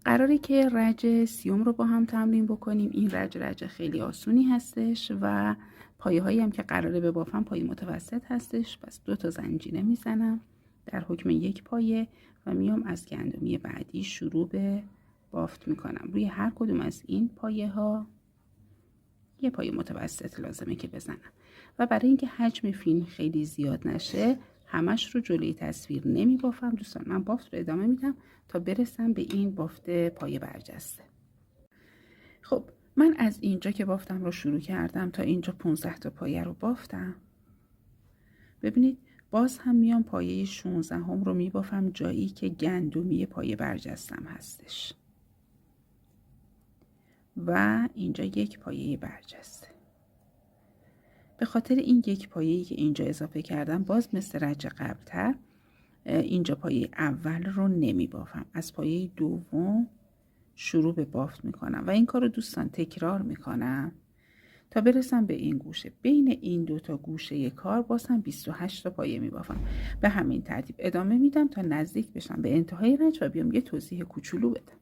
قراره که رج 30 رو با هم تمرین بکنیم. این رج خیلی آسونی هستش و پایه هایی هم که قراره به بافم پایه متوسط هستش. پس 2 تا زنجیره میزنم در حکم 1 پایه و میام از گندمی بعدی شروع به بافت میکنم. روی هر کدوم از این پایه ها 1 پایه متوسط لازمه که بزنم و برای اینکه حجم فیلم خیلی زیاد نشه همش رو جلوی تصویر نمی بافم. دوستان من بافت رو ادامه میدم تا برسم به این بافت پایه برجسته. خب من از اینجا که بافتم رو شروع کردم تا اینجا 15 تا پایه رو بافتم. ببینید باز هم میام پایه 16 هم رو می بافم جایی که گندمی پایه برجستم هستش و اینجا 1 پایه برجسته. به خاطر این 1 پایه‌ای که اینجا اضافه کردم باز مثل رج قبلتر اینجا پایه اول رو نمی بافم، از پایه دوم شروع به بافت میکنم و این کار رو دوستان تکرار میکنم تا برسم به این گوشه. بین این 2 تا گوشه کار باز هم 28 تا پایه می بافم. به همین ترتیب ادامه میدم تا نزدیک بشم به انتهای رج و بیام یه توضیح کوچولو بدم.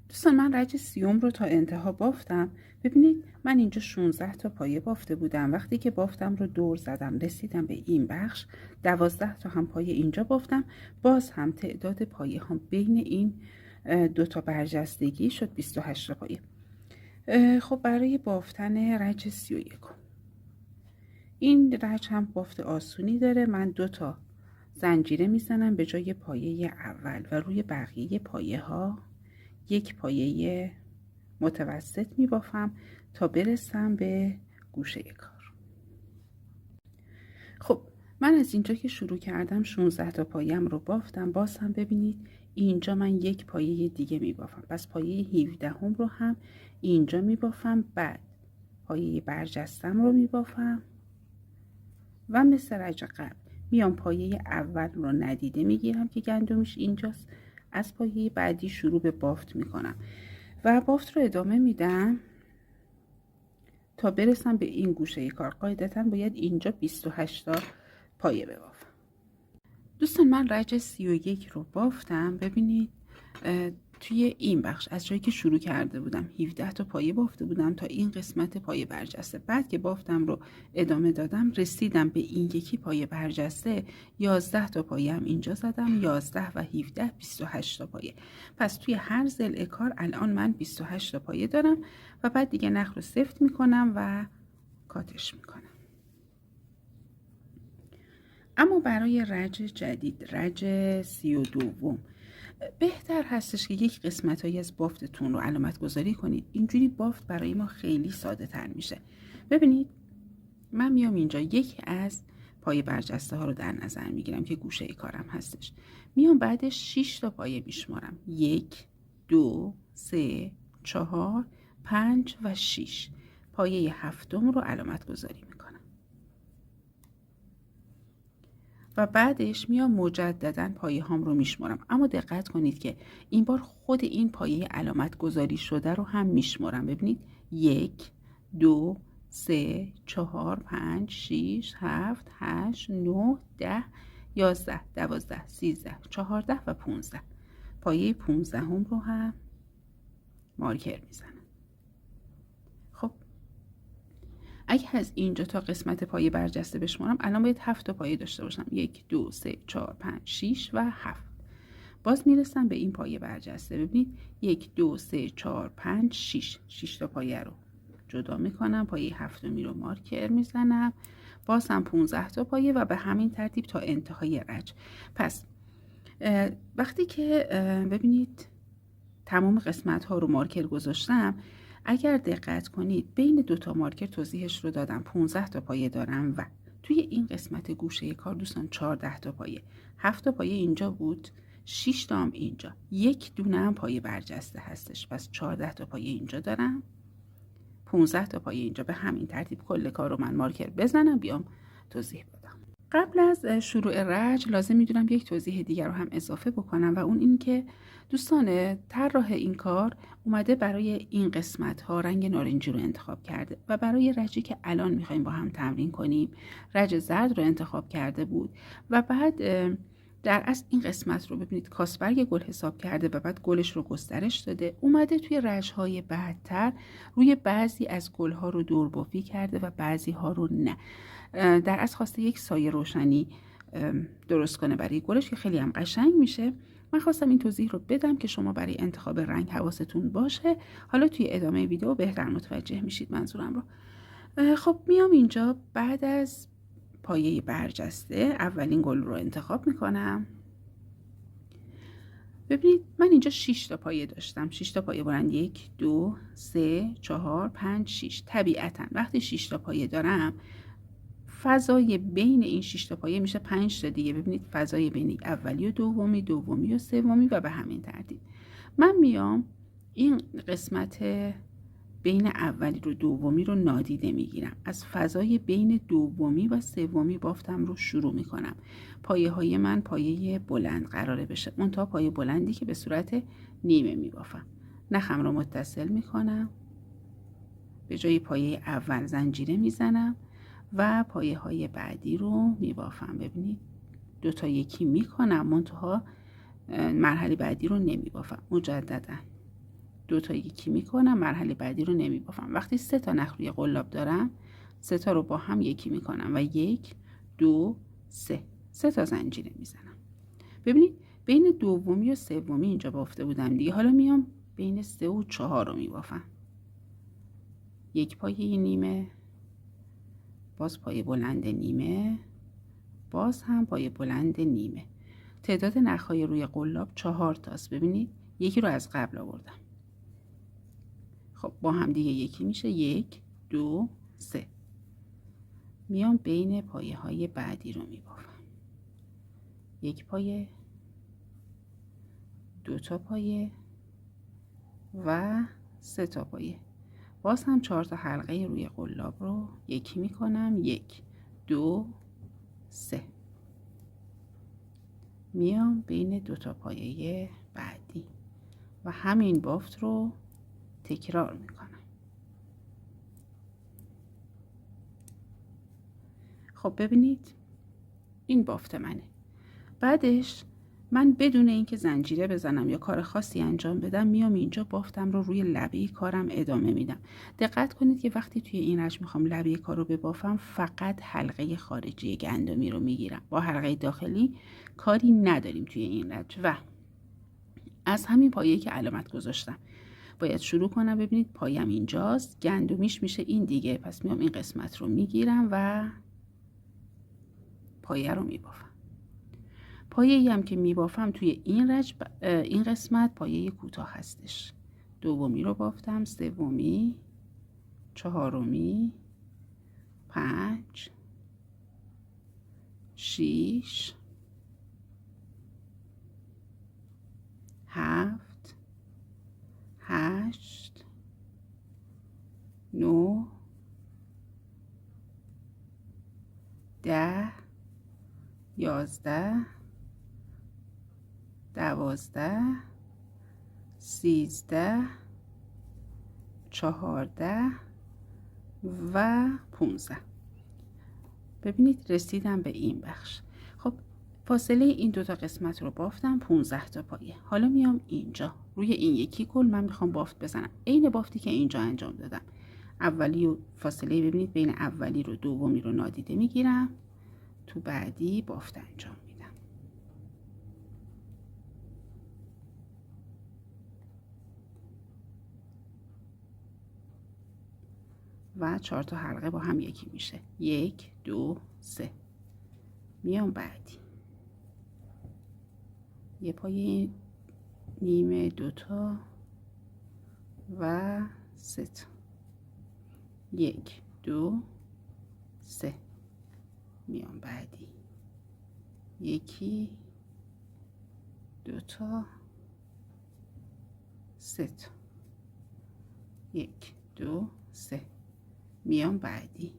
دوستان من رج 30 رو تا انتها بافتم. ببینید من اینجا 16 تا پایه بافته بودم. وقتی که بافتم رو دور زدم رسیدم به این بخش 12 تا هم پایه اینجا بافتم. باز هم تعداد پایه هم بین این 2 تا برجستگی شد 28 تا پایه. خب برای بافتن رج 31 این رج هم بافت آسونی داره. من 2 تا زنجیره میزنم به جای پایه اول و روی بقیه پایه ها 1 پایه متوسط می بافم تا برسم به گوشه کار. خب من از اینجا که شروع کردم 16 تا پایم رو بافتم. باز هم ببینید اینجا من 1 پایه دیگه می بافم. پس پایه 17 هم رو هم اینجا می بافم. بعد پایه برجستم رو می بافم و مثل رج قبل میام پایه اول رو ندیده می گیرم که گندمش اینجاست. از پایه بعدی شروع به بافت می کنم و بافت رو ادامه میدم تا برسم به این گوشه کار. قاعدتا باید اینجا 28 تا پایه ببافم. دوستان من رج 31 رو بافتم. ببینید توی این بخش از جایی که شروع کرده بودم 17 تا پایه بافته بودم تا این قسمت پایه برجسته. بعد که بافتم رو ادامه دادم رسیدم به این یکی پایه برجسته. 11 تا پایه هم اینجا زدم. 11 و 17 28 تا پایه. پس توی هر ضلع کار الان من 28 تا پایه دارم و بعد دیگه نخ رو سفت میکنم و کاتش میکنم. اما برای رج جدید رج 32 بهتر هستش که یک قسمتایی از بافتتون رو علامت گذاری کنید. اینجوری بافت برای ما خیلی ساده تر میشه. ببینید من میام اینجا یکی از پایه برجسته ها رو در نظر میگیرم که گوشه کارم هستش. میام بعدش 6 تا پایه میشمارم. 1 2 3 4 5 و 6. پایه هفتم رو علامت گذاری میکنم و بعدش میام مجددا پایه هام رو میشمارم. اما دقت کنید که این بار خود این پایه علامت گذاری شده رو هم میشمارم. ببینید 1 2 3 4 5 6 7 8 9 10 11 12 13 14 و 15. پایه 15 هم رو هم مارکر میزنم. خب اگه از اینجا تا قسمت پایه برجسته بشمارم الان باید 7 تا پایه داشته باشم. 1 2 3 4 5 6 و 7. باز میرسم به این پایه برجسته. ببینید 1 2 3 4 5 6. 6 تا پایه رو جدا میکنم. پایه هفتمی رو مارکر میزنم. باز هم 15 تا پایه و به همین ترتیب تا انتهای رج. پس وقتی که ببینید تمام قسمت ها رو مارکر گذاشتم، اگر دقت کنید بین 2 تا مارکر توضیحش رو دادم. 15 تا پایه دارم و توی این قسمت گوشه کار دوستان 14 تا پایه. 7 تا پایه اینجا بود، 6 تا هم اینجا. 1 دونه هم پایه برجسته هستش. پس 14 تا پایه اینجا دارم، 15 تا پایه اینجا. به همین ترتیب کل کار رو من مارکر بزنم بیام توضیح بدم. قبل از شروع رج لازم میدونم یک توضیح دیگر رو هم اضافه بکنم و اون این که دوستان طراح این کار اومده برای این قسمت ها رنگ نارنجی رو انتخاب کرده و برای رجی که الان میخوایم با هم تمرین کنیم رج زرد رو انتخاب کرده بود و بعد در اصل این قسمت رو ببینید کاسبرگ گل حساب کرده و بعد گلش رو گسترش داده، اومده توی رژهای بعدتر روی بعضی از گلها رو دوربافی کرده و بعضی ها رو نه. در اصل خواسته یک سایه روشنی درست کنه برای گلش که خیلی هم قشنگ میشه. من خواستم این توضیح رو بدم که شما برای انتخاب رنگ حواستون باشه. حالا توی ادامه ویدیو بهتر متوجه میشید منظورم رو. خب میام اینجا بعد از پایه برجسته اولین گل رو انتخاب میکنم. ببینید من اینجا 6 تا پایه داشتم، 6 تا پایه بلند، 1 2 3 4 5 6. طبیعتا وقتی 6 تا پایه دارم فضای بین این 6 تا پایه میشه 5 تا دیگه. ببینید فضای بین اولی و دومی، دومی و سومی و به همین ترتیب. من میام این قسمت بین اولی رو دومی رو نادیده میگیرم، از فضای بین دومی و سومی بافتم رو شروع میکنم. پایه های من پایه بلند قراره بشه، منتها پایه بلندی که به صورت نیمه میبافم. نخم رو متصل میکنم، به جای پایه اول زنجیره میزنم و پایه های بعدی رو میبافم. ببینید دو تا یکی میکنم، منتها مرحله بعدی رو نمیبافم. مجددا دو تا یکی میکنم، مرحله بعدی رو نمیبافم. وقتی 3 تا نخ روی قلاب دارم 3 تا رو با هم یکی میکنم و 1 2 3 تا زنجیره میزنم. ببینید بین دومی و سومی اینجا بافته بودم دیگه، حالا میام بین 3 و 4 رو میبافم. یک پایه نیمه، باز پایه بلند نیمه، باز هم پایه بلند نیمه. تعداد نخهای روی قلاب 4 تاست. ببینید یکی رو از قبل آوردم. خب با هم دیگه یکی میشه 1 2 3. میام بین پایه های بعدی رو میبافم. یک پایه، 2 تا پایه و 3 تا پایه. باز هم 4 تا حلقه روی قلاب رو یکی میکنم. 1 2 3. میام بین 2 تا پایه بعدی و همین بافت رو تکرار میکنم. خب ببینید این بافت منه. بعدش من بدون اینکه زنجیره بزنم یا کار خاصی انجام بدم میام اینجا بافتم رو روی لبه کارم ادامه میدم. دقت کنید که وقتی توی این رژ میخوام لبه کار رو ببافم فقط حلقه خارجی گندمی رو میگیرم، با حلقه داخلی کاری نداریم توی این رژ. و از همین پایه‌ای که علامت گذاشتم باید شروع کنم. ببینید پایم اینجاست، گندمیش میشه این دیگه، پس میام این قسمت رو میگیرم و پایه رو میبافم. پایه‌ای هم که میبافم توی این رژ این قسمت پایه کوتاه هستش. دومی رو بافتم، سومی، چهارمی، 5 6 7 8 9 10 11 12 13 14 و 15. ببینید رسیدم به این بخش. خب فاصله این دو تا قسمت رو بافتم 15 تا پایه. حالا میام اینجا روی این یکی گل من میخوام بافت بزنم، عین بافتی که اینجا انجام دادم. اولی و فاصله ببینید بین اولی رو دومی رو نادیده میگیرم، تو بعدی بافت انجام میدم و 4 تا حلقه با هم یکی میشه. 1 2 3. میام بعدی یه پایه نیمه، 2 تا و 3 تا. 1 2 3. میام بعدی 1 2 تا 3 تا. 1 2 3. میام بعدی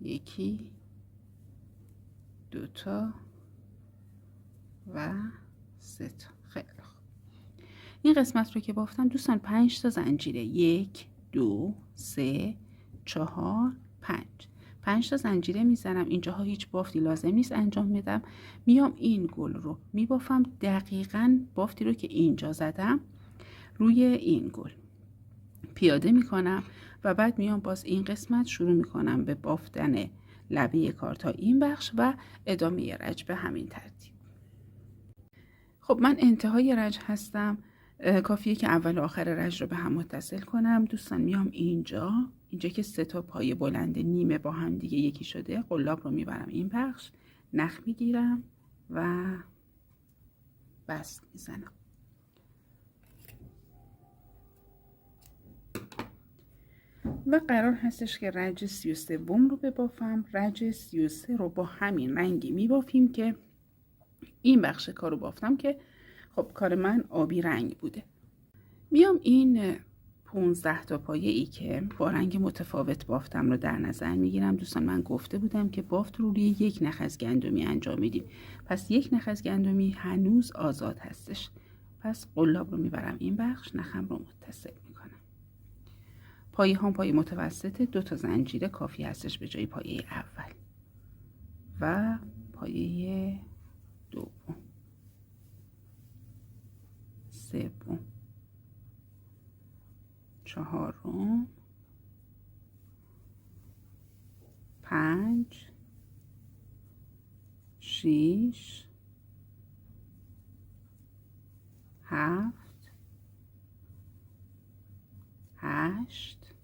1 2 تا و 3 تا. خیلی خوب. این قسمت رو که بافتم دوستان 5 تا زنجیره، 1 2 3 4 5. 5 تا زنجیره میزنم. اینجاها هیچ بافتی لازم نیست انجام میدم. میام این گل رو میبافم دقیقاً بافتی رو که اینجا زدم روی این گل پیاده میکنم و بعد میام باز این قسمت شروع میکنم به بافتن لبه کار تا این بخش و ادامه رنج به همین ترتیب. خب من انتهای رنج هستم. کافیه که اول و آخر رنج رو به هم متصل کنم. دوستان میام اینجا که 3 تا پایه بلند نیمه با هم دیگه یکی شده، قلاب رو میبرم این بخش، نخ میگیرم و بست میزنم. و قرار هستش که رنج 33 رو ببافم. رنج 33 رو با همین رنگی میبافیم که این بخش کارو بافتم که خب کار من آبی رنگ بوده. میام این 15 تا پایه ای که با رنگ متفاوت بافتم رو در نظر میگیرم. دوستان من گفته بودم که بافت رو روی یک نخ از گندمی انجام میدیم، پس یک نخ از گندمی هنوز آزاد هستش. پس قلاب رو میبرم این بخش، نخم رو متصل میکنم. پایه هم پایه متوسط، 2 تا زنجیره کافی هستش به جای پایه اول و پایه دوم، سوم، چهارم، 5، 6، 7، 8،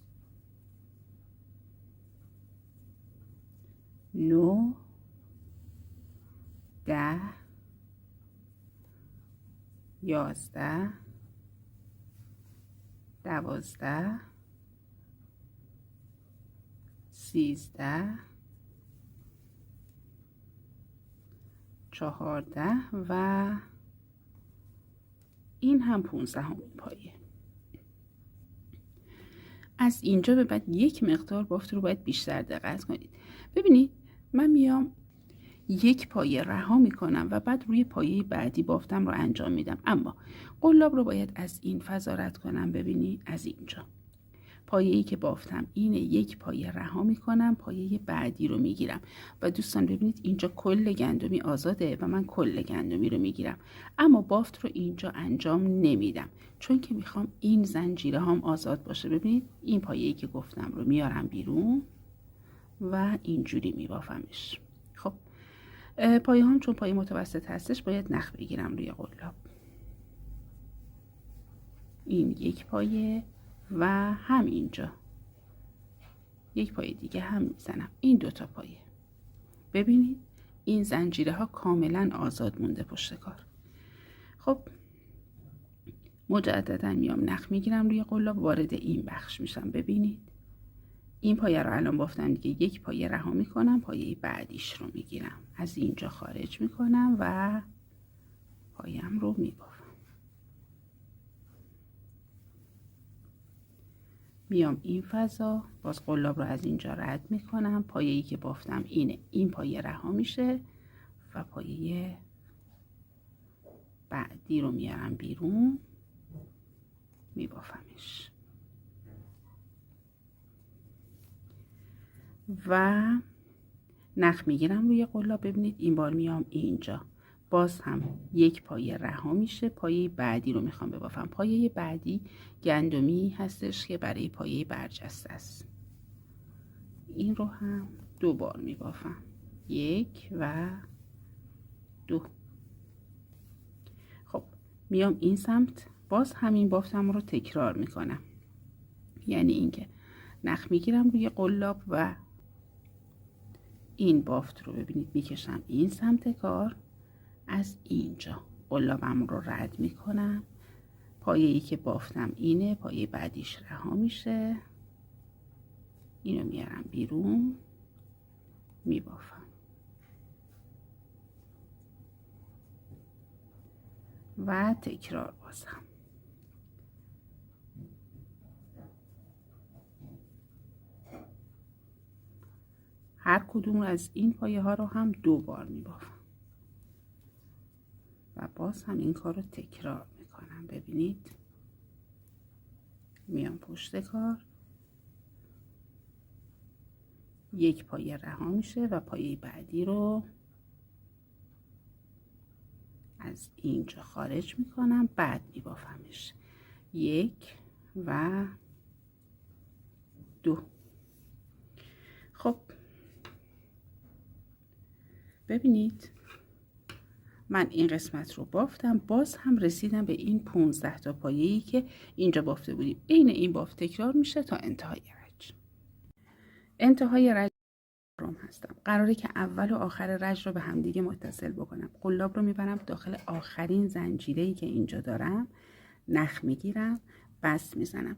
9، 10، 11، 12، 13، 14 و این هم 15 پایه. از اینجا به بعد یک مقدار بافت رو باید بیشتر دقت کنید. ببینید من میام یک پایه رها میکنم و بعد روی پایه بعدی بافتم رو انجام میدم، اما قلاب رو باید از این فضا رد کنم. ببینید از اینجا پایه‌ای که بافتم اینه، یک پایه رها میکنم، پایه بعدی رو میگیرم و دوستان ببینید اینجا کل گندمی آزاده و من کل گندمی رو میگیرم، اما بافت رو اینجا انجام نمیدم چون که میخوام این زنجیره هم آزاد باشه. ببینید این پایه‌ای که گفتم رو میارم بیرون و اینجوری میبافمش. خب پایه هم چون پایه متوسط هستش باید نخ بگیرم روی قلاب. این یک پایه و هم اینجا یک پایه دیگه هم میزنم. این 2 تا پایه. ببینید این زنجیره ها کاملا آزاد مونده پشت کار. خب مجددا میام نخ میگیرم روی قلاب، وارد این بخش میشم. ببینید این پایه رو الان بافتم دیگه، یک پایه رها میکنم، پایه بعدیش رو میگیرم، از اینجا خارج میکنم و پایم رو میبافم. میام این فضا باز قلاب رو از اینجا رد میکنم، پایه‌ای که بافتم اینه، این پایه رها میشه و پایه بعدی رو میارم بیرون میبافمش و نخ میگیرم روی قلاب. ببینید این بار میام اینجا باز هم یک پایه رها میشه، پایه بعدی رو میخوام ببافم. پایه بعدی گندمی هستش که برای پایه برجسته است. این رو هم 2 بار میبافم، 1 و 2. خب میام این سمت باز همین بافتم رو تکرار میکنم، یعنی اینکه نخ میگیرم روی قلاب و این بافت رو ببینید میکشم این سمت کار، از اینجا قلابم رو رد میکنم، پایه‌ای که بافتم اینه، پایه بعدیش رها میشه، اینو میارم بیرون میبافم و تکرار بازم. هر کدوم از این پایه ها رو هم 2 بار میبافم و باز هم این کار رو تکرار میکنم. ببینید میام پشت کار یک پایه رها میشه و پایه بعدی رو از اینجا خارج میکنم، بعد میبافمش. 1 و 2. خب ببینید من این قسمت رو بافتم، باز هم رسیدم به این 15 تا پایه‌ای که اینجا بافته بودیم. عین این بافت تکرار میشه تا انتهای رج. انتهای رج هستم. قراره که اول و آخر رج رو به همدیگه متصل بکنم. قلاب رو میبرم داخل آخرین زنجیره‌ای که اینجا دارم، نخ میگیرم، بست میزنم.